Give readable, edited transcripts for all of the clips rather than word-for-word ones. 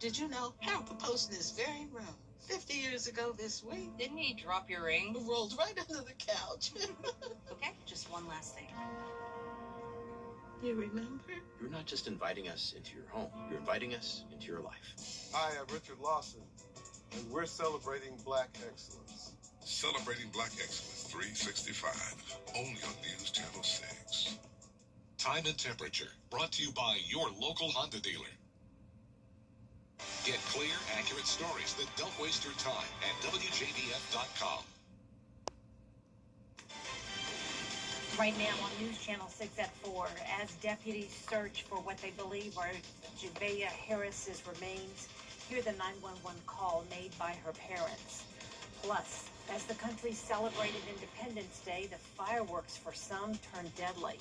Did you know Harold proposed in this very room 50 years ago this week? Didn't he drop your ring? It rolled right under the couch. Okay, just one last thing. You remember? You're not just inviting us into your home. You're inviting us into your life. Hi, I'm Richard Lawson, and we're celebrating Black excellence. Celebrating Black Excellence 365, only on News Channel 6. Time and temperature, brought to you by your local Honda dealer. Get clear, accurate stories that don't waste your time at WJBF.com. Right now on News Channel 6 at 4, as deputies search for what they believe are Javea Harris's remains, hear the 911 call made by her parents. Plus, as the country celebrated Independence Day, the fireworks for some turned deadly.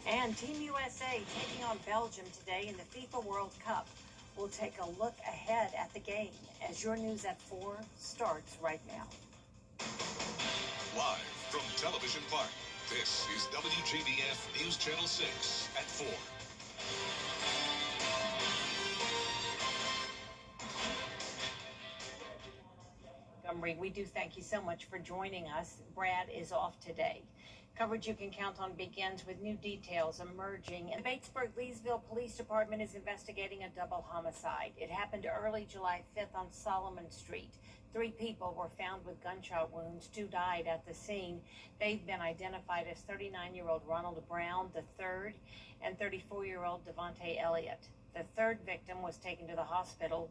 And Team USA taking on Belgium today in the FIFA World Cup. We'll take a look ahead at the game as your News at 4 starts right now. Live from Television Park, this is WJBF News Channel 6 at 4. Montgomery, we do thank you so much for joining us. Brad is off today. Coverage you can count on begins with new details emerging. The Batesburg-Leesville Police Department is investigating a double homicide. It happened early July 5th on Solomon Street. 3 people were found with gunshot wounds. 2 died at the scene. They've been identified as 39-year-old Ronald Brown III and 34-year-old Devontae Elliott. The 3rd victim was taken to the hospital.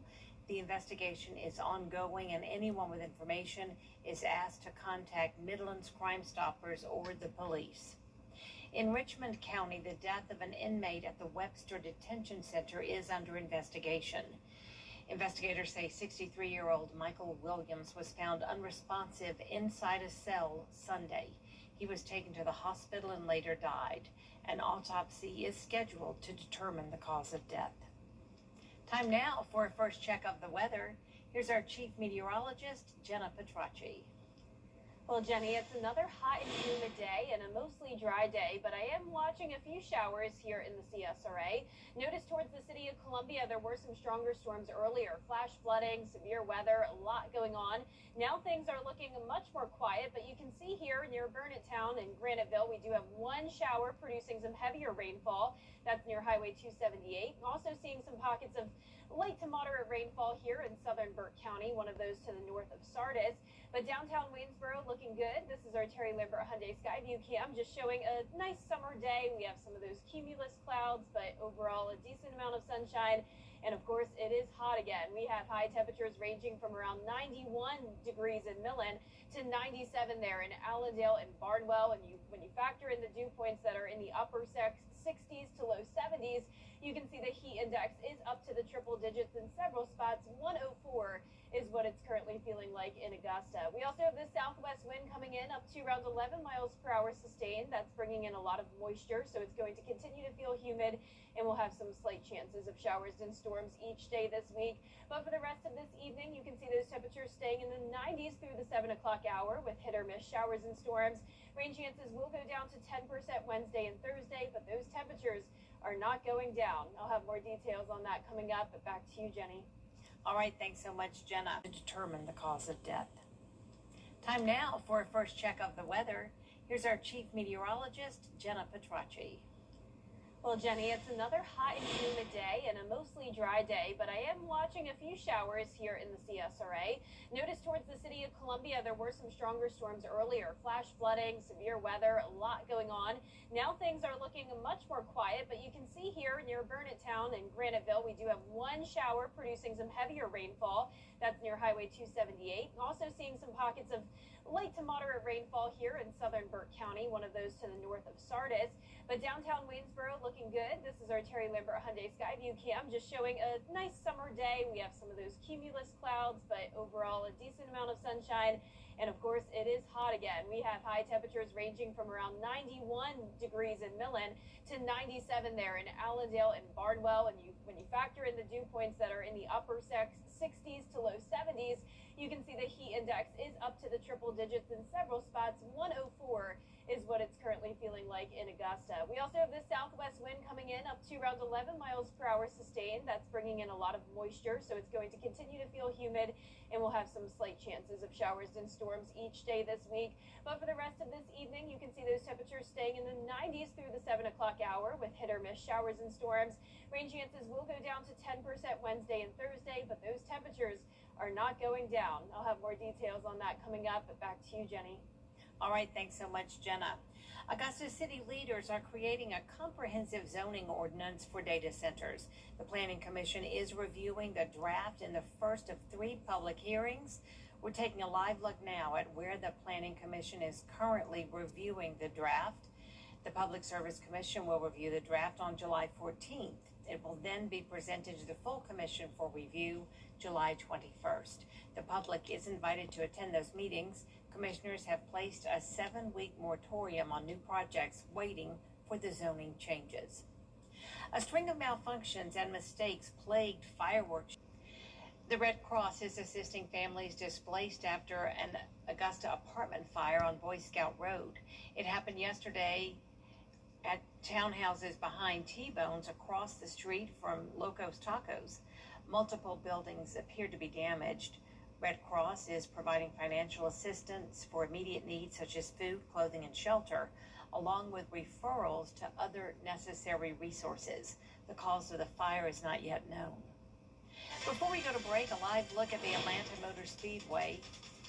The investigation is ongoing, and anyone with information is asked to contact Midlands Crime Stoppers or the police. In Richmond County, the death of an inmate at the Webster Detention Center is under investigation. Investigators say 63-year-old Michael Williams was found unresponsive inside a cell Sunday. He was taken to the hospital and later died. An autopsy is scheduled to determine the cause of death. Time now for a first check of the weather. Here's our chief meteorologist, Jenna Petracci. Well, Jenny, it's another hot and humid day and a mostly dry day, but I am watching a few showers here in the CSRA. Notice towards the city of Columbia, there were some stronger storms earlier. Flash flooding, severe weather, a lot going on. Now things are looking much more quiet, but you can see here near Burnett Town and Graniteville, we do have one shower producing some heavier rainfall. That's near Highway 278. Also seeing some pockets of light to moderate rainfall here in southern Burke County, one of those to the north of Sardis. But downtown Waynesboro looking good. This is our Terry Lambert Hyundai Skyview cam, just showing a nice summer day. We have some of those cumulus clouds, but overall a decent amount of sunshine. And of course, it is hot again. We have high temperatures ranging from around 91 degrees in Millen to 97 there in Allendale and Barnwell. And when you factor in the dew points that are in the upper 60s to low 70s, you can see the heat index is up to the triple digits in several spots. 104 is what it's currently feeling like in Augusta. We also have the southwest wind coming in up to around 11 miles per hour sustained. That's bringing in a lot of moisture, so it's going to continue to feel humid, and we'll have some slight chances of showers and storms each day this week. But for the rest of this evening, you can see those temperatures staying in the 90s through the 7 o'clock hour with hit or miss showers and storms. Rain chances will go down to 10% Wednesday and Thursday, but those temperatures are not going down. I'll have more details on that coming up, but back to you, Jenny. All right, thanks so much, Jenna, to determine the cause of death. Time now for a first check of the weather. Here's our chief meteorologist, Jenna Petracci. Well, Jenny, it's another hot and humid day and a mostly dry day, but I am watching a few showers here in the CSRA. Notice towards the city of Columbia, there were some stronger storms earlier. Flash flooding, severe weather, a lot going on. Now things are looking much more quiet, but you can see here near Burnett Town and Graniteville, we do have one shower producing some heavier rainfall. That's near Highway 278. Also seeing some pockets of light to moderate rainfall here in southern Burke County, one of those to the north of Sardis. But downtown Waynesboro looking good. This is our Terry Lambert Hyundai Skyview cam, just showing a nice summer day. We have some of those cumulus clouds, but overall a decent amount of sunshine. And of course, it is hot again. We have high temperatures ranging from around 91 degrees in Millen to 97 there in Allendale and Barnwell. And when you factor in the dew points that are in the upper 60s to low 70s, you can see the heat index is up to the triple digits in several spots. 104 is what it's currently feeling like in Augusta. We also have this southwest wind coming in up to around 11 miles per hour sustained. That's bringing in a lot of moisture, so it's going to continue to feel humid, and we'll have some slight chances of showers and storms each day this week. But for the rest of this evening, you can see those temperatures staying in the 90s through the 7 o'clock hour with hit or miss showers and storms. Rain chances will go down to 10% Wednesday and Thursday, but those temperatures are not going down. I'll have more details on that coming up, but back to you, Jenny. All right, thanks so much, Jenna. Augusta city leaders are creating a comprehensive zoning ordinance for data centers. The Planning Commission is reviewing the draft in the first of 3 public hearings. We're taking a live look now at where the Planning Commission is currently reviewing the draft. The Public Service Commission will review the draft on July 14th. It will then be presented to the full commission for review July 21st. The public is invited to attend those meetings. Commissioners have placed a 7-week moratorium on new projects waiting for the zoning changes. A string of malfunctions and mistakes plagued fireworks. The Red Cross is assisting families displaced after an Augusta apartment fire on Boy Scout Road. It happened yesterday at townhouses behind T-Bones across the street from Locos Tacos. Multiple buildings appear to be damaged. Red Cross is providing financial assistance for immediate needs such as food, clothing, and shelter, along with referrals to other necessary resources. The cause of the fire is not yet known. Before we go to break, a live look at the Atlanta Motor Speedway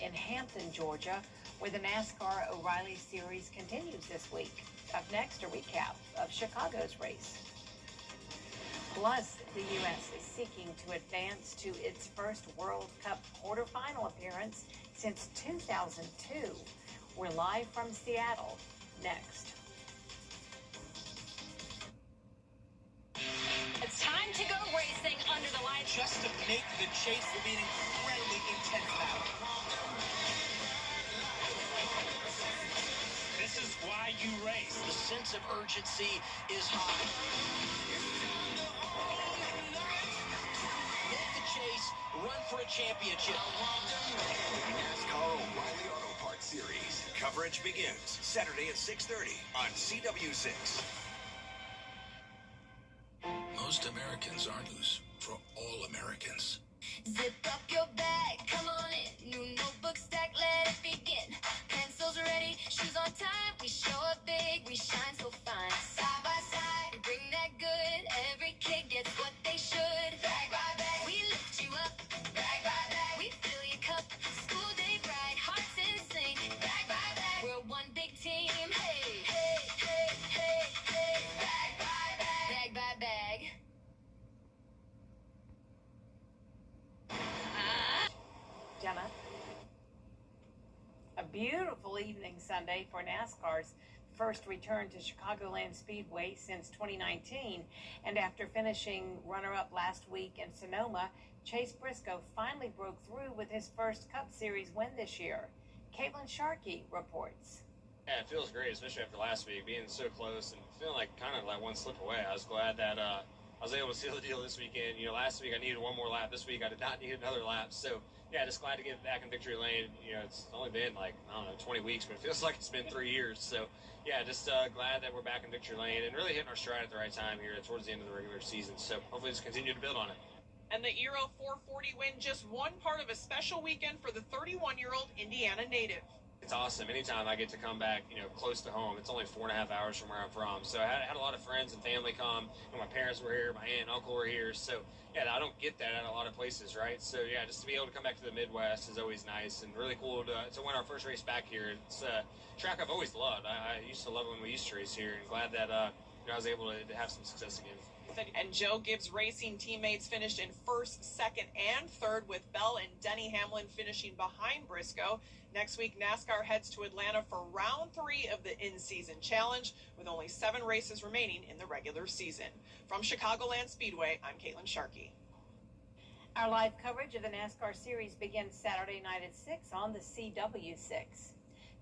in Hampton, Georgia, where the NASCAR O'Reilly Series continues this week. Up next, a recap of Chicago's race. Plus, the U.S. is seeking to advance to its first World Cup quarterfinal appearance since 2002. We're live from Seattle. Next. It's time to go racing under the lights. Just to make the chase will be an incredibly intense battle. This is why you race. The sense of urgency is high. Make the chase, run for a championship. NASCAR O'Reilly Auto Parts Series. Coverage begins Saturday at 6:30 on CW6. Most Americans aren't news for all Americans. Zip up your bag, come on in. New notebook stack, let it begin. Pencils ready, shoes on time. We show up big, we shine so fine. Side by side, we bring that good. Every kid gets what they should. Bag by bag, we lift you up. Bag by bag, we fill your cup. School day bright, hearts in sync. Bag by bag, we're one big team. Hey, hey, hey, hey, hey. Bag by bag, bag by bag. Jenna. A beautiful evening Sunday for NASCAR's first return to Chicagoland Speedway since 2019. And after finishing runner-up last week in Sonoma, Chase Briscoe finally broke through with his first Cup Series win this year. Caitlin Sharkey reports. Yeah, it feels great, especially after last week, being so close and feeling like kind of like one slip away. I was glad that I was able to seal the deal this weekend. You know, last week I needed one more lap. This week I did not need another lap. So, yeah, just glad to get back in victory lane. You know, it's only been like, I don't know, 20 weeks, but it feels like it's been 3 years. So, yeah, just glad that we're back in victory lane and really hitting our stride at the right time here towards the end of the regular season. So, hopefully just continue to build on it. And the Euro 440 win, just one part of a special weekend for the 31-year-old Indiana native. It's awesome. Anytime I get to come back, you know, close to home. It's only 4.5 hours from where I'm from. So I had a lot of friends and family come. You know, my parents were here. My aunt and uncle were here. So, yeah, I don't get that at a lot of places, right? So, yeah, just to be able to come back to the Midwest is always nice and really cool to win our first race back here. It's a track I've always loved. I used to love it when we used to race here, and glad that you know, I was able to have some success again. And Joe Gibbs Racing teammates finished in first, second, and third, with Bell and Denny Hamlin finishing behind Briscoe. Next week, NASCAR heads to Atlanta for round 3 of the in-season challenge, with only 7 races remaining in the regular season. From Chicagoland Speedway, I'm Caitlin Sharkey. Our live coverage of the NASCAR Series begins Saturday night at 6 on the CW6.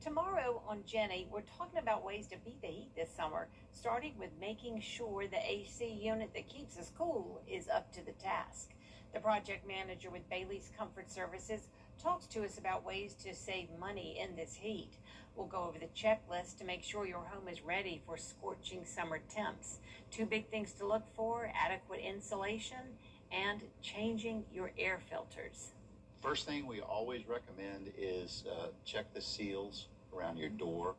Tomorrow on Jenny, we're talking about ways to beat the heat this summer, starting with making sure the AC unit that keeps us cool is up to the task. The project manager with Bailey's Comfort Services talks to us about ways to save money in this heat. We'll go over the checklist to make sure your home is ready for scorching summer temps. 2 big things to look for: adequate insulation and changing your air filters. First thing we always recommend is check the seals around your door,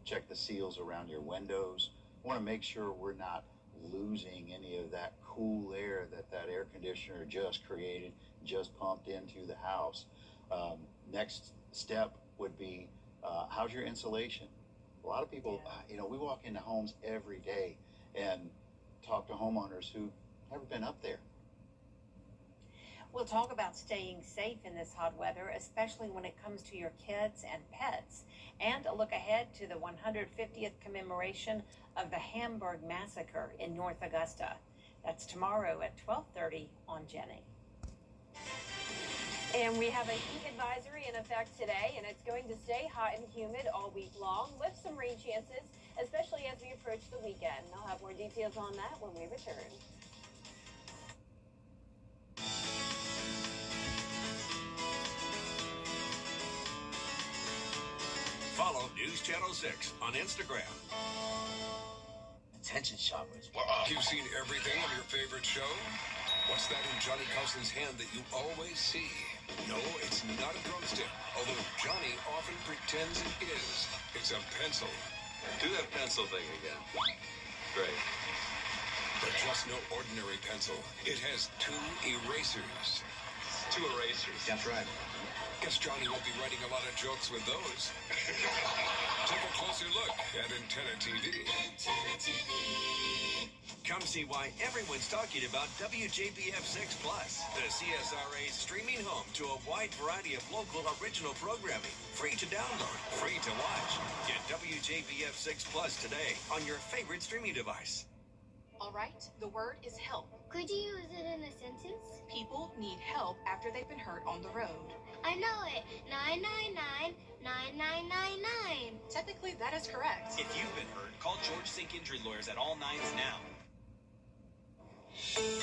check the seals around your windows. We want to make sure we're not losing any of that cool air that air conditioner just created, just pumped into the house. Next step would be, how's your insulation? A lot of people, we walk into homes every day and talk to homeowners who've never been up there. We'll talk about staying safe in this hot weather, especially when it comes to your kids and pets, and a look ahead to the 150th commemoration of the Hamburg Massacre in North Augusta. That's tomorrow at 12:30 on Jenny. And we have a heat advisory in effect today, and it's going to stay hot and humid all week long with some rain chances, especially as we approach the weekend. I'll have more details on that when we return. Follow News Channel 6 on Instagram. Attention shoppers. You've seen everything on your favorite show? What's that in Johnny Carson's hand that you always see? No, it's not a drumstick, although Johnny often pretends it is. It's a pencil. Do that pencil thing again. Great. But just no ordinary pencil. It has 2 erasers. 2 erasers. That's right. Guess Johnny won't be writing a lot of jokes with those. Take a closer look at Antenna TV. Come see why everyone's talking about WJBF 6 Plus, the CSRA's streaming home to a wide variety of local original programming. Free to download, free to watch. Get WJBF 6 Plus today on your favorite streaming device. All right, the word is help. Could you use it in a sentence? People need help after they've been hurt on the road. I know it. 999-9999. Technically, that is correct. If you've been hurt, call George Sink Injury Lawyers at all 9s now.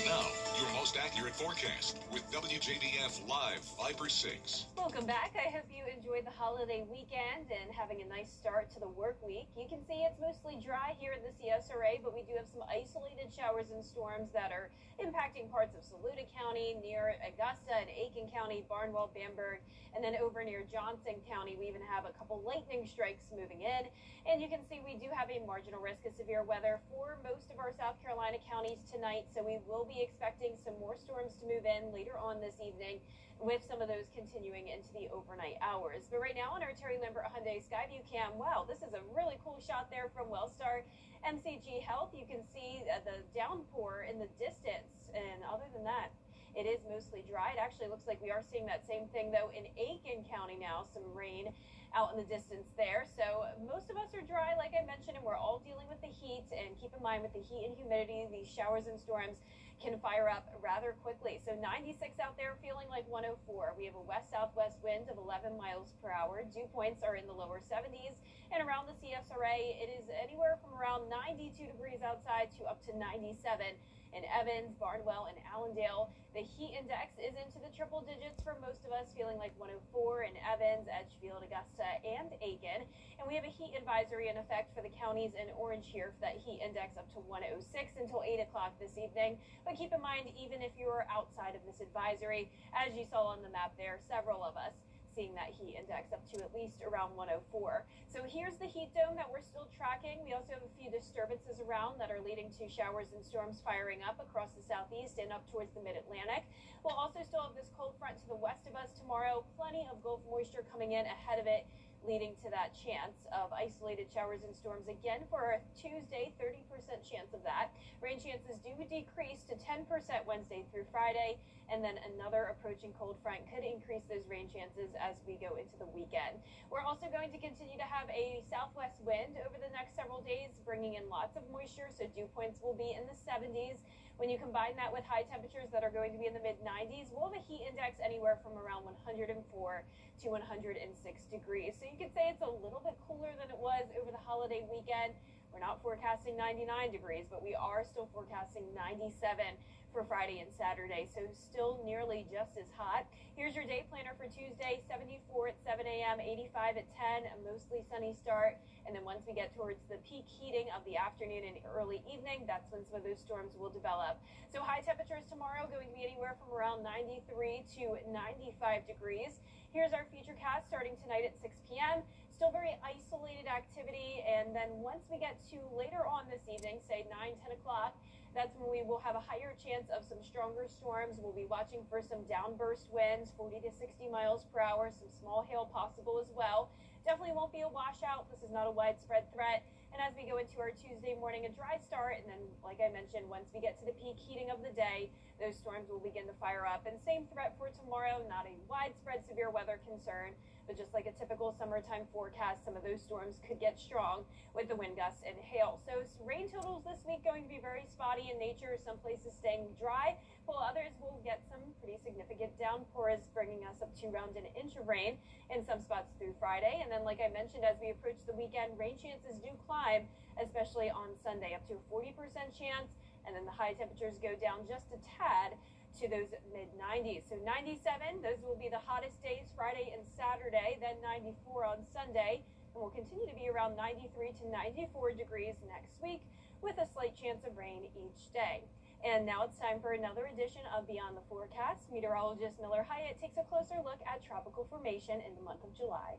Now, your most accurate forecast with WJBF Live Viper 6. Welcome back. I hope you enjoyed the holiday weekend and having a nice start to the work week. You can see it's mostly dry here in the CSRA, but we do have some isolated showers and storms that are impacting parts of Saluda County, near Augusta and Aiken County, Barnwell, Bamberg, and then over near Johnson County. We even have a couple lightning strikes moving in. And you can see we do have a marginal risk of severe weather for most of our South Carolina counties tonight. So we will be expecting some more storms to move in later on this evening, with some of those continuing into the overnight hours. But right now on our Terry Lambert Hyundai Skyview cam, wow, this is a really cool shot there from Wellstar MCG Health. You can see the downpour in the distance. And other than that, it is mostly dry. It actually looks like we are seeing that same thing, though, in Aiken County now, some rain out in the distance there. So most of us are dry, like I mentioned, and we're all dealing with the heat. And keep in mind, with the heat and humidity, these showers and storms can fire up rather quickly. So 96 out there, feeling like 104. We have a west-southwest wind of 11 miles per hour. Dew points are in the lower 70s. And around the CSRA, it is anywhere from around 92 degrees outside to up to 97 in Evans, Barnwell, and Allendale. The heat index is into the triple digits for most of us, feeling like 104 in Evans, Edgefield, Augusta, and Aiken. And we have a heat advisory in effect for the counties in orange here for that heat index up to 106 until 8 o'clock this evening. But keep in mind, even if you are outside of this advisory, as you saw on the map there, several of us seeing that heat index up to at least around 104. So here's the heat dome that we're still tracking. We also have a few disturbances around that are leading to showers and storms firing up across the southeast and up towards the mid-Atlantic. We'll also still have this cold front to the west of us tomorrow. Plenty of Gulf moisture coming in ahead of it, leading to that chance of isolated showers and storms again for Tuesday, 30% chance of that. Rain chances do decrease to 10% Wednesday through Friday, and then another approaching cold front could increase those rain chances as we go into the weekend. We're also going to continue to have a southwest wind over the next several days, bringing in lots of moisture, so dew points will be in the 70s. When you combine that with high temperatures that are going to be in the mid-90s, we'll have a heat index anywhere from around 104 to 106 degrees. So you could say it's a little bit cooler than it was over the holiday weekend, We're not forecasting 99 degrees, but we are still forecasting 97 for Friday and Saturday, so still nearly just as hot. Here's your day planner for Tuesday: 74 at 7 a.m., 85 at 10, a mostly sunny start. And then once we get towards the peak heating of the afternoon and early evening, that's when some of those storms will develop. So high temperatures tomorrow going to be anywhere from around 93 to 95 degrees. Here's our futurecast starting tonight at 6 p.m. Still very isolated activity, and then once we get to later on this evening, say 9-10 o'clock, that's when we will have a higher chance of some stronger storms. We'll be watching for some downburst winds, 40 to 60 miles per hour, some small hail possible as well. Definitely won't be a washout. This is not a widespread threat. And as we go into our Tuesday morning, a dry start, and then, like I mentioned, once we get to the peak heating of the day, those storms will begin to fire up. And same threat for tomorrow, not a widespread severe weather concern, but just like a typical summertime forecast, some of those storms could get strong with the wind gusts and hail. So rain totals this week going to be very spotty in nature, some places staying dry, while others will get some pretty significant downpours, bringing us up to around an inch of rain in some spots through Friday. And then, like I mentioned, as we approach the weekend, rain chances do climb, especially on Sunday, up to a 40% chance. And then the high temperatures go down just a tad to those mid-90s. So 97, those will be the hottest days Friday and Saturday, then 94 on Sunday. And we'll continue to be around 93 to 94 degrees next week with a slight chance of rain each day. And now it's time for another edition of Beyond the Forecast. Meteorologist Miller Hyatt takes a closer look at tropical formation in the month of July.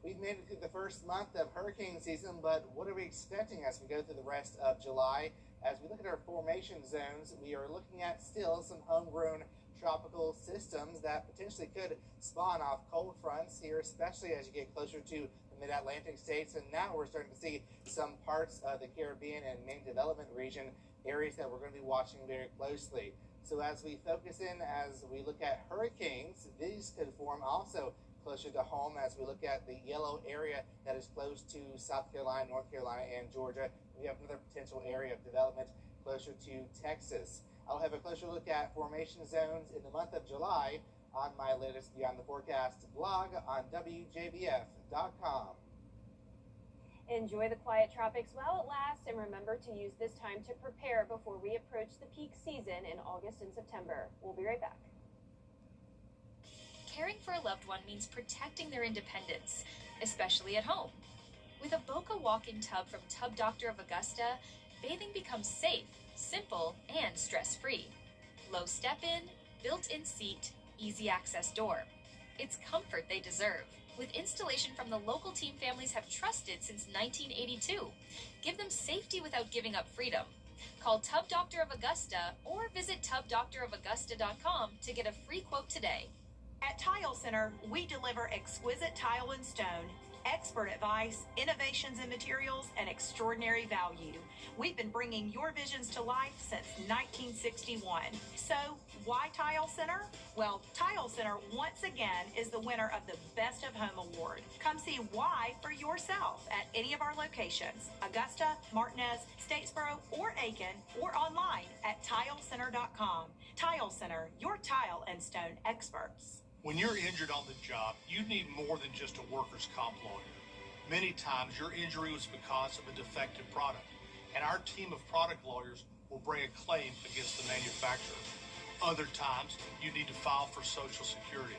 We've made it through the first month of hurricane season, but what are we expecting as we go through the rest of July? As we look at our formation zones, we are looking at still some homegrown tropical systems that potentially could spawn off cold fronts here, especially as you get closer to the mid-Atlantic states. And now we're starting to see some parts of the Caribbean and main development region, areas that we're going to be watching very closely. So as we focus in, as we look at hurricanes, these could form also closer to home as we look at the yellow area that is close to South Carolina, North Carolina, and Georgia. We have another potential area of development closer to Texas. I'll have a closer look at formation zones in the month of July on my latest Beyond the Forecast blog on WJBF.com. Enjoy the quiet tropics while it lasts, and remember to use this time to prepare before we approach the peak season in August and September. We'll be right back. Caring for a loved one means protecting their independence, especially at home. With a Boca walk-in tub from Tub Doctor of Augusta, bathing becomes safe, simple, and stress-free. Low step-in, built-in seat, easy access door. It's comfort they deserve, with installation from the local team families have trusted since 1982. Give them safety without giving up freedom. Call Tub Doctor of Augusta or visit tubdoctorofaugusta.com to get a free quote today. At Tile Center, we deliver exquisite tile and stone, expert advice, innovations in materials, and extraordinary value. We've been bringing your visions to life since 1961. So, why Tile Center? Well, Tile Center once again is the winner of the Best of Home Award. Come see why for yourself at any of our locations: Augusta, Martinez, Statesboro, or Aiken, or online at tilecenter.com. Tile Center, your tile and stone experts. When you're injured on the job, you need more than just a workers' comp lawyer. Many times your injury was because of a defective product, and our team of product lawyers will bring a claim against the manufacturer. Other times, you need to file for Social Security.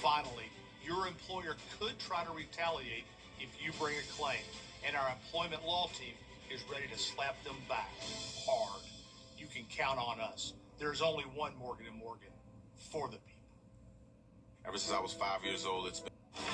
Finally, your employer could try to retaliate if you bring a claim, and our employment law team is ready to slap them back hard. You can count on us. There's only one Morgan & Morgan for the people. Ever since I was 5 years old, it's been...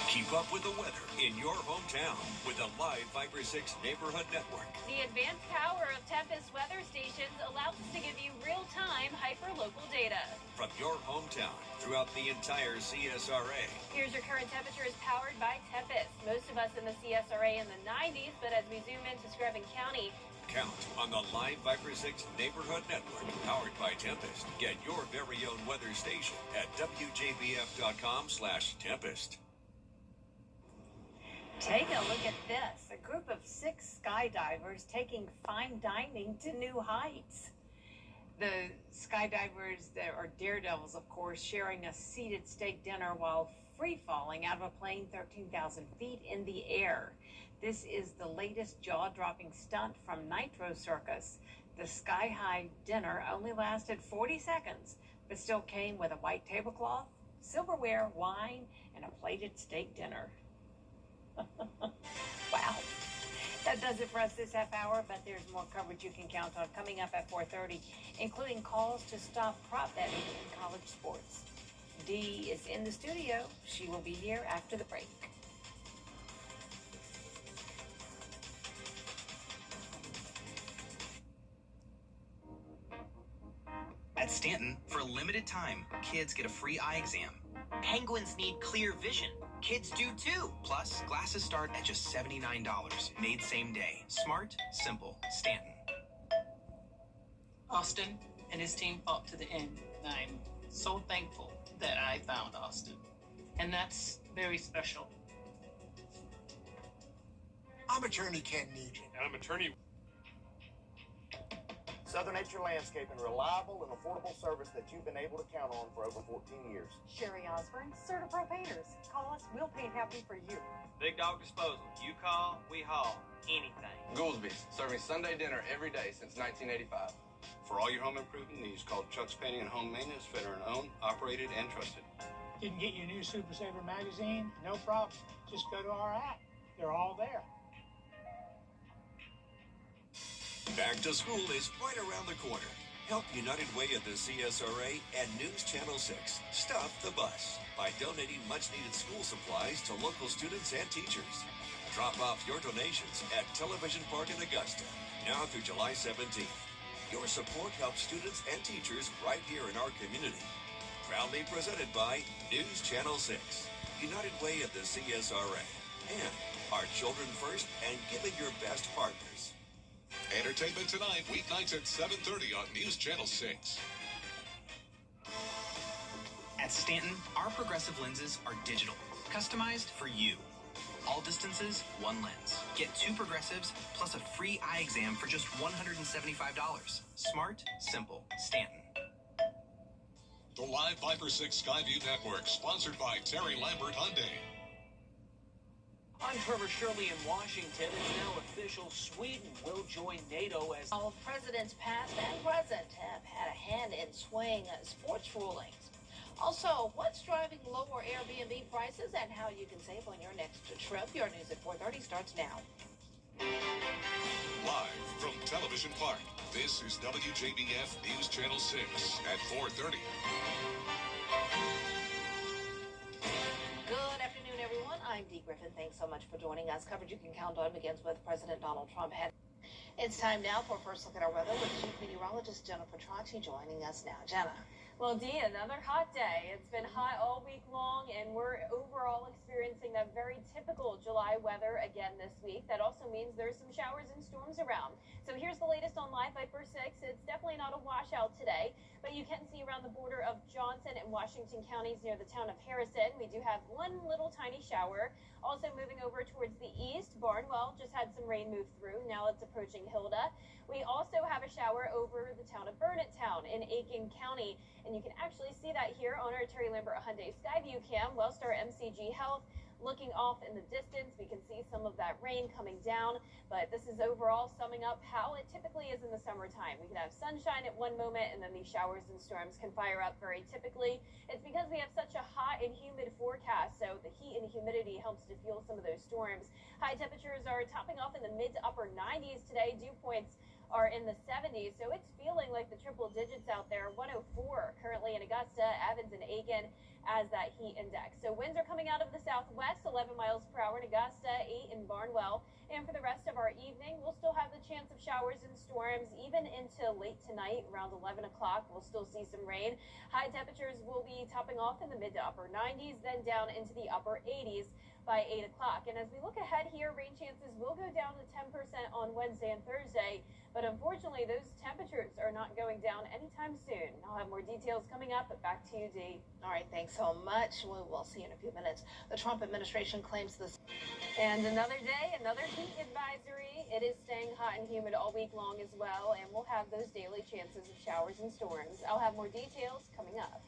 Keep up with the weather in your hometown with the Live Fiber 6 Neighborhood Network. The advanced power of Tempest weather stations allows us to give you real-time hyper-local data. From your hometown throughout the entire CSRA. Here's your current temperatures powered by Tempest. Most of us in the CSRA in the 90s, but as we zoom into Screven County, Count on the Live Viper 6 Neighborhood Network, powered by Tempest. Get your very own weather station at WJBF.com/Tempest. Take a look at this. A group of 6 skydivers taking fine dining to new heights. The skydivers that are daredevils, of course, sharing a seated steak dinner while free falling out of a plane 13,000 feet in the air. This is the latest jaw-dropping stunt from Nitro Circus. The sky-high dinner only lasted 40 seconds, but still came with a white tablecloth, silverware, wine, and a plated steak dinner. Wow. That does it for us this half hour, but there's more coverage you can count on coming up at 4:30, including calls to stop prop betting in college sports. Dee is in the studio. She will be here after the break. At Stanton, for a limited time, kids get a free eye exam. Penguins need clear vision. Kids do too. Plus, glasses start at just $79, made same day. Smart, simple, Stanton. Austin and his team fought to the end. I'm so thankful that I found Austin. And that's very special. I'm attorney Ken Nugent. And I'm attorney Southern Nature Landscaping, reliable and affordable service that you've been able to count on for over 14 years. Sherry Osborne, Certipro Painters. Call us, we'll paint happy for you. Big Dog Disposal. You call, we haul. Anything. Goolsby's, serving Sunday dinner every day since 1985. For all your home improvement needs, call Chuck's Painting and Home Maintenance, veteran-owned, operated, and trusted. Didn't get your new Super Saver magazine? No problem. Just go to our app. They're all there. Back to school is right around the corner. Help United Way at the CSRA and News Channel 6 stop the bus by donating much-needed school supplies to local students and teachers. Drop off your donations at Television Park in Augusta, now through July 17th. Your support helps students and teachers right here in our community. Proudly presented by News Channel 6, United Way at the CSRA, and Our Children First and Giving Your Best Partners. Entertainment tonight, weeknights at 7:30 on News Channel 6. At Stanton, our progressive lenses are digital, customized for you. All distances, one lens. Get 2 progressives plus a free eye exam for just $175. Smart, simple, Stanton. The Live 5-for-6 Skyview Network, sponsored by Terry Lambert Hyundai. I'm Trevor Shirley in Washington. It's now official. Sweden will join NATO as All presidents past and present have had a hand in swaying sports rulings. Also, what's driving lower Airbnb prices and how you can save on your next trip. Your news at 4:30 starts now. Live from Television Park, this is WJBF News Channel 6 at 4:30. Good afternoon, everyone. I'm Dee Griffin. Thanks so much for joining us. Coverage you can count on begins with President Donald Trump. It's time now for a first look at our weather with Chief Meteorologist Jennifer Tracci joining us now. Jenna. Well, Dee, another hot day. It's been hot all week long, and we're overall experiencing that very typical July weather again this week. That also means there's some showers and storms around. So here's the latest on Live 5-for-6. It's definitely not a washout today, but you can see around the border of Johnson and Washington counties near the town of Harrison, we do have one little tiny shower. Also moving over towards the east, Barnwell just had some rain move through. Now it's approaching Hilda. We also have a shower over the town of Burnettown in Aiken County, and you can actually see that here on our Terry Lambert Hyundai Skyview cam. Wellstar MCG Health looking off in the distance. We can see some of that rain coming down, but this is overall summing up how it typically is in the summertime. We can have sunshine at one moment, and then these showers and storms can fire up very typically. It's because we have such a hot and humid forecast, so the heat and humidity helps to fuel some of those storms. High temperatures are topping off in the mid to upper 90s today. Dew points are in the 70s, so it's feeling like the triple digits out there. 104 currently in Augusta, Evans, and Aiken as that heat index. So winds are coming out of the southwest, 11 miles per hour in Augusta, 8 in Barnwell. And for the rest of our evening, we'll still have the chance of showers and storms even into late tonight. Around 11 o'clock, we'll still see some rain. High temperatures will be topping off in the mid to upper 90s, then down into the upper 80s by 8 o'clock. And as we look ahead here, rain chances will go down to 10% on Wednesday and Thursday. But unfortunately, those temperatures are not going down anytime soon. I'll have more details coming up, but back to you, Dee. All right, thanks so much. We'll see you in a few minutes. The Trump administration claims this. And another day, another heat advisory. It is staying hot and humid all week long as well, and we'll have those daily chances of showers and storms. I'll have more details coming up.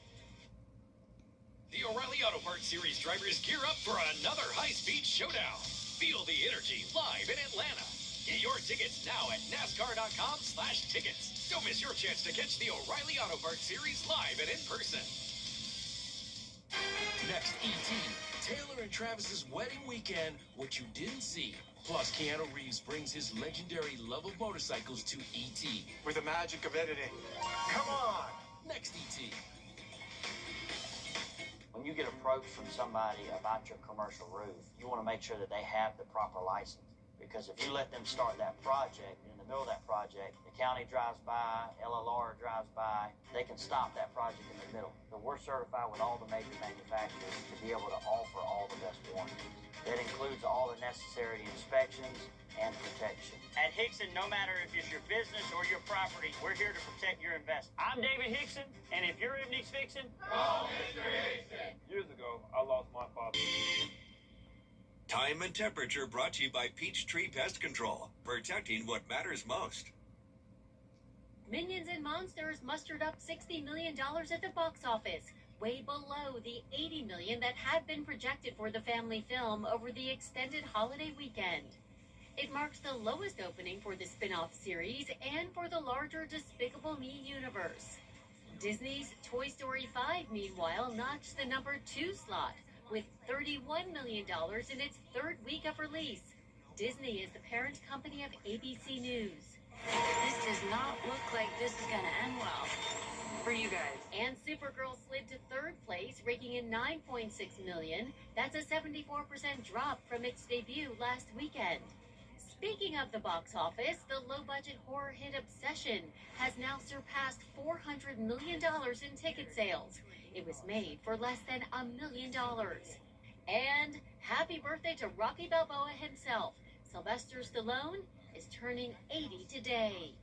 The O'Reilly Auto Parts Series drivers gear up for another high-speed showdown. Feel the energy live in Atlanta. Get your tickets now at NASCAR.com/tickets. Don't miss your chance to catch the O'Reilly Auto Parts Series live and in person. Next, E.T. Taylor and Travis's wedding weekend, what you didn't see. Plus, Keanu Reeves brings his legendary love of motorcycles to E.T. With the magic of editing. Come on! Next, E.T. When you get approached from somebody about your commercial roof, you want to make sure that they have the proper license. Because if you let them start that project, in the middle of that project, the county drives by, LLR drives by, they can stop that project in the middle. So we're certified with all the major manufacturers to be able to offer all the best warranties. That includes all the necessary inspections and protection. At Hickson, no matter if it's your business or your property, we're here to protect your investment. I'm David Hickson, and if your roof needs fixing, call Mr. Hickson. Years ago, I lost my father. Time and temperature brought to you by Peachtree Pest Control, protecting what matters most. Minions and Monsters mustered up $60 million at the box office, way below the $80 million that had been projected for the family film over the extended holiday weekend. It marks the lowest opening for the spin-off series and for the larger Despicable Me universe. Disney's Toy Story 5, meanwhile, notched the number 2 slot with $31 million in its third week of release. Disney is the parent company of ABC News. This does not look like this is going to end well for you guys. And Supergirl slid to third place, raking in $9.6 million. That's a 74% drop from its debut last weekend. Speaking of the box office, the low-budget horror hit Obsession has now surpassed $400 million in ticket sales. It was made for less than $1 million. And happy birthday to Rocky Balboa himself. Sylvester Stallone is turning 80 today.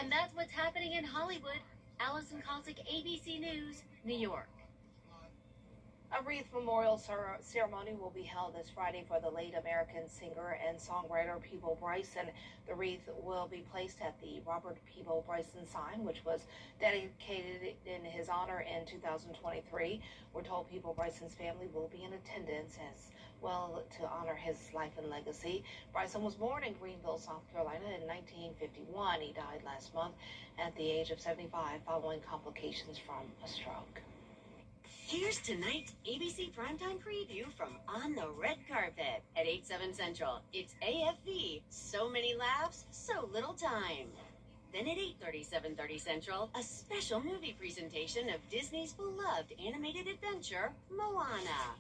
And that's what's happening in Hollywood. Allison Cossack, ABC News, New York. A wreath memorial ceremony will be held this Friday for the late American singer and songwriter Peabo Bryson. The wreath will be placed at the Robert Peabo Bryson sign, which was dedicated in his honor in 2023. We're told Peabo Bryson's family will be in attendance as well to honor his life and legacy. Bryson was born in Greenville, South Carolina in 1951. He died last month at the age of 75 following complications from a stroke. Here's tonight's ABC Primetime Preview from On the Red Carpet at 8/7 Central. It's AFV. So many laughs, so little time. Then at 8:30, 7:30 Central, a special movie presentation of Disney's beloved animated adventure, Moana.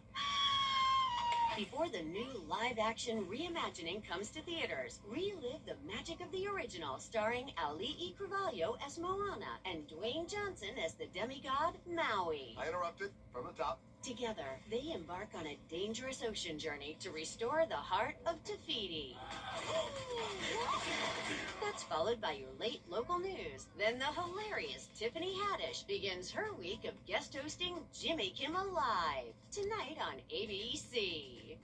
Before the new live-action reimagining comes to theaters, relive the magic of the original, starring Ali'i Carvalho as Moana and Dwayne Johnson as the demigod Maui. I interrupted from the top. Together, they embark on a dangerous ocean journey to restore the heart of Te Fiti. That's followed by your late local news. Then the hilarious Tiffany Haddish begins her week of guest hosting Jimmy Kimmel Live, tonight on ABC.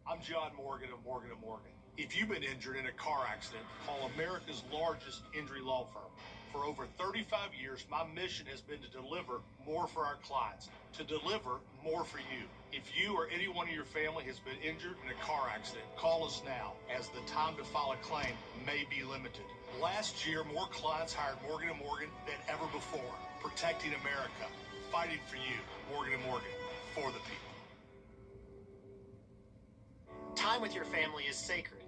I'm John Morgan of Morgan & Morgan. If you've been injured in a car accident, call America's largest injury law firm. For over 35 years, my mission has been to deliver more for our clients, to deliver more for you. If you or anyone in your family has been injured in a car accident, call us now, as the time to file a claim may be limited. Last year, more clients hired Morgan & Morgan than ever before, protecting America, fighting for you. Morgan & Morgan, for the people. Time with your family is sacred.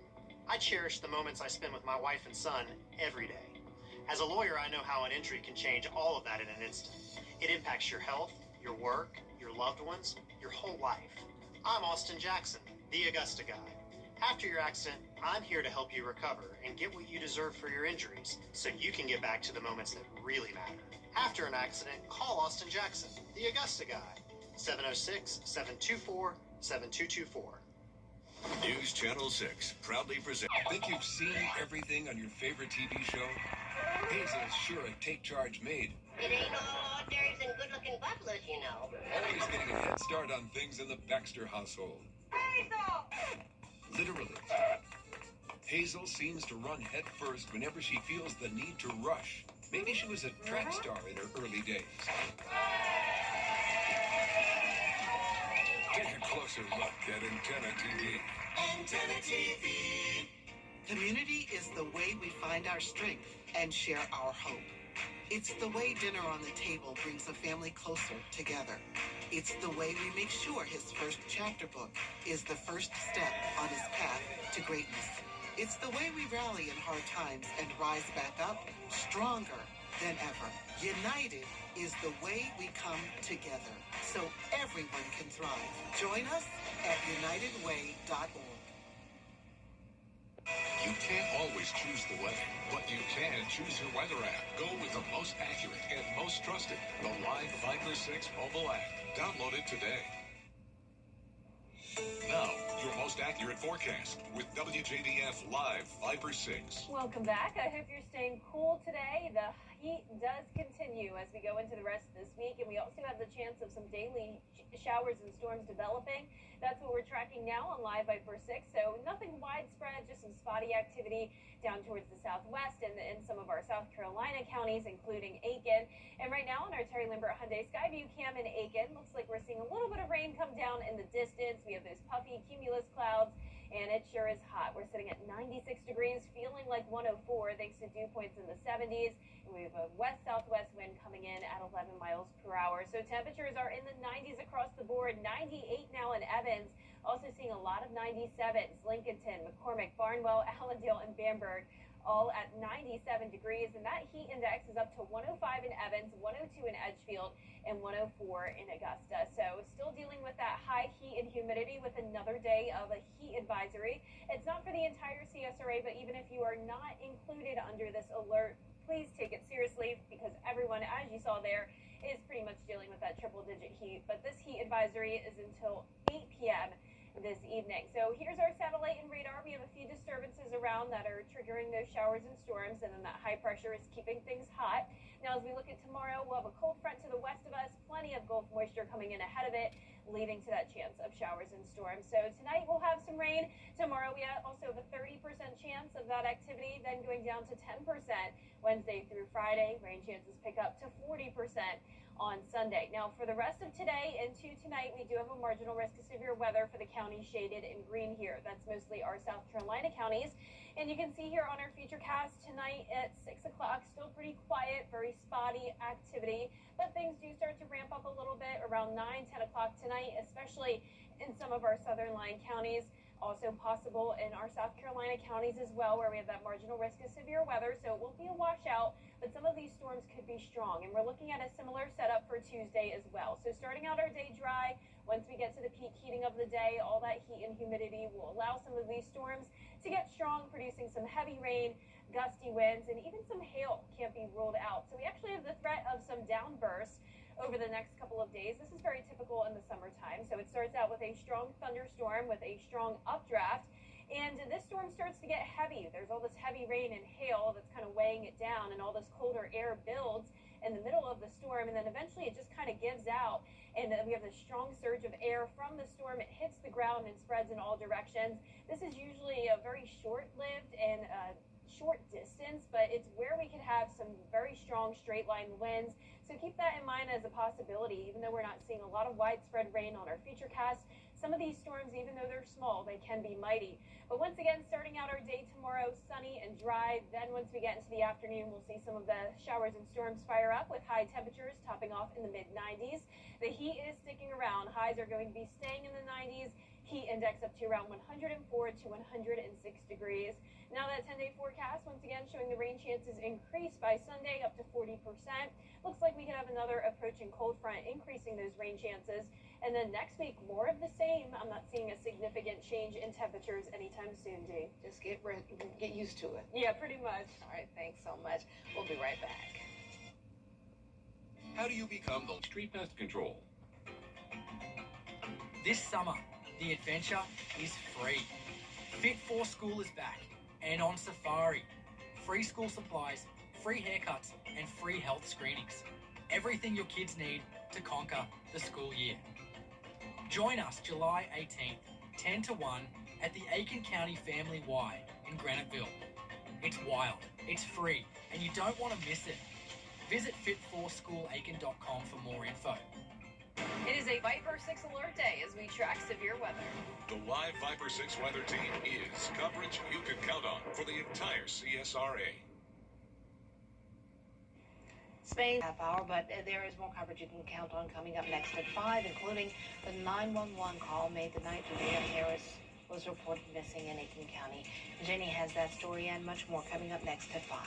I cherish the moments I spend with my wife and son every day. As a lawyer, I know how an injury can change all of that in an instant. It impacts your health, your work, your loved ones, your whole life. I'm Austin Jackson, the Augusta guy. After your accident, I'm here to help you recover and get what you deserve for your injuries so you can get back to the moments that really matter. After an accident, call Austin Jackson, the Augusta guy. 706-724-7224. News Channel 6 proudly presents. Think you've seen everything on your favorite TV show? Hazel's sure a take-charge maid. It ain't all hors d'oeuvres and good-looking butlers, you know. Always getting a head start on things in the Baxter household. Hazel! Literally. Hazel seems to run head first whenever she feels the need to rush. Maybe she was a track star in her early days. closer look at Antenna TV. Antenna TV. Community is the way we find our strength and share our hope. It's the way dinner on the table brings a family closer together. It's the way we make sure his first chapter book is the first step on his path to greatness. It's the way we rally in hard times and rise back up stronger than ever. United is the way we come together so everyone can thrive. Join us at unitedway.org. You can't always choose the weather, but you can choose your weather app. Go with the most accurate and most trusted, the Live Viper 6 mobile app. Download it today. Now, your most accurate forecast with WJBF Live Viper 6. Welcome back. I hope you're staying cool today. The heat does continue as we go into the rest of this week, and we also have the chance of some daily showers and storms developing. That's what we're tracking now on Live Viper 6. So nothing widespread, just some spotty activity down towards the southwest and in some of our South Carolina counties, including Aiken. And right now on our Terry Lambert Hyundai Skyview cam in Aiken, looks like we're seeing a little bit of rain come down in the distance. We have those puffy cumulus clouds, and it sure is hot. We're sitting at 96 degrees, feeling like 104 thanks to dew points in the 70s. And we have a west-southwest wind coming in at 11 miles per hour. So temperatures are in the 90s across the board, 98 now in Evans. Also seeing a lot of 97s, Lincolnton, McCormick, Barnwell, Allendale, and Bamberg, all at 97 degrees. And that heat index is up to 105 in Evans, 102 in Edgefield, and 104 in Augusta. So still dealing with that high heat and humidity with another day of a heat advisory. It's not for the entire CSRA, but even if you are not included under this alert, please take it seriously, because everyone, as you saw there, is pretty much dealing with that triple-digit heat. But this heat advisory is until 8 p.m. this evening. So here's our satellite and radar. We have a few disturbances around that are triggering those showers and storms, and then that high pressure is keeping things hot. Now, as we look at tomorrow, we'll have a cold front to the west of us, plenty of Gulf moisture coming in ahead of it, leading to that chance of showers and storms. So tonight we'll have some rain. Tomorrow we also have a 30% chance of that activity, then going down to 10% Wednesday through Friday. Rain chances pick up to 40% on Sunday. Now, for the rest of today into tonight, we do have a marginal risk of severe weather for the counties shaded in green here. That's mostly our South Carolina counties. And you can see here on our futurecast tonight at 6 o'clock, still pretty quiet, very spotty activity. But things do start to ramp up a little bit around 9, 10 o'clock tonight, especially in some of our southern line counties. Also possible in our South Carolina counties as well, where we have that marginal risk of severe weather. So it won't be a washout, but some of these storms could be strong. And we're looking at a similar setup for Tuesday as well. So starting out our day dry, once we get to the peak heating of the day, all that heat and humidity will allow some of these storms to get strong, producing some heavy rain, gusty winds, and even some hail can't be ruled out. So we actually have the threat of some downbursts over the next couple of days. This is very typical in the summertime. So it starts out with a strong thunderstorm with a strong updraft, and this storm starts to get heavy. There's all this heavy rain and hail that's kind of weighing it down, and all this colder air builds in the middle of the storm, and then eventually it just kind of gives out, and we have this strong surge of air from the storm. It hits the ground and spreads in all directions. This is usually a very short-lived and short distance, but it's where we could have some very strong straight line winds. So keep that in mind as a possibility. Even though we're not seeing a lot of widespread rain on our futurecast, some of these storms, even though they're small, they can be mighty. But once again, starting out our day tomorrow, sunny and dry. Then once we get into the afternoon, we'll see some of the showers and storms fire up with high temperatures topping off in the mid-90s. The heat is sticking around. Highs are going to be staying in the 90s. Heat index up to around 104 to 106 degrees. Now that 10-day forecast, once again, showing the rain chances increase by Sunday up to 40%. Looks like we could have another approaching cold front, increasing those rain chances. And then next week, more of the same. I'm not seeing a significant change in temperatures anytime soon, Dee. Just get used to it. Yeah, pretty much. All right, thanks so much. We'll be right back. How do you become the street pest control? This summer, the adventure is free. Fit for School is back and on safari. Free school supplies, free haircuts, and free health screenings. Everything your kids need to conquer the school year. Join us July 18th, 10 to 1 at the Aiken County Family Y in Graniteville. It's wild, it's free, and you don't want to miss it. Visit fitforschoolalaiken.com for more info. It is a Viper 6 alert day as we track severe weather. The live Viper 6 weather team is coverage you can count on for the entire CSRA. Spain half hour, but there is more coverage you can count on coming up next at 5, including the 911 call made the night Judea Harris was reported missing in Aiken County. Jenny has that story and much more coming up next at 5.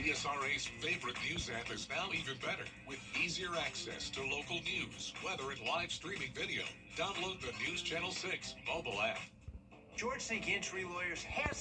CSRA's favorite news app is now even better with easier access to local news, weather, and live streaming video. Download the News Channel 6 mobile app. George St. Gantry Lawyers has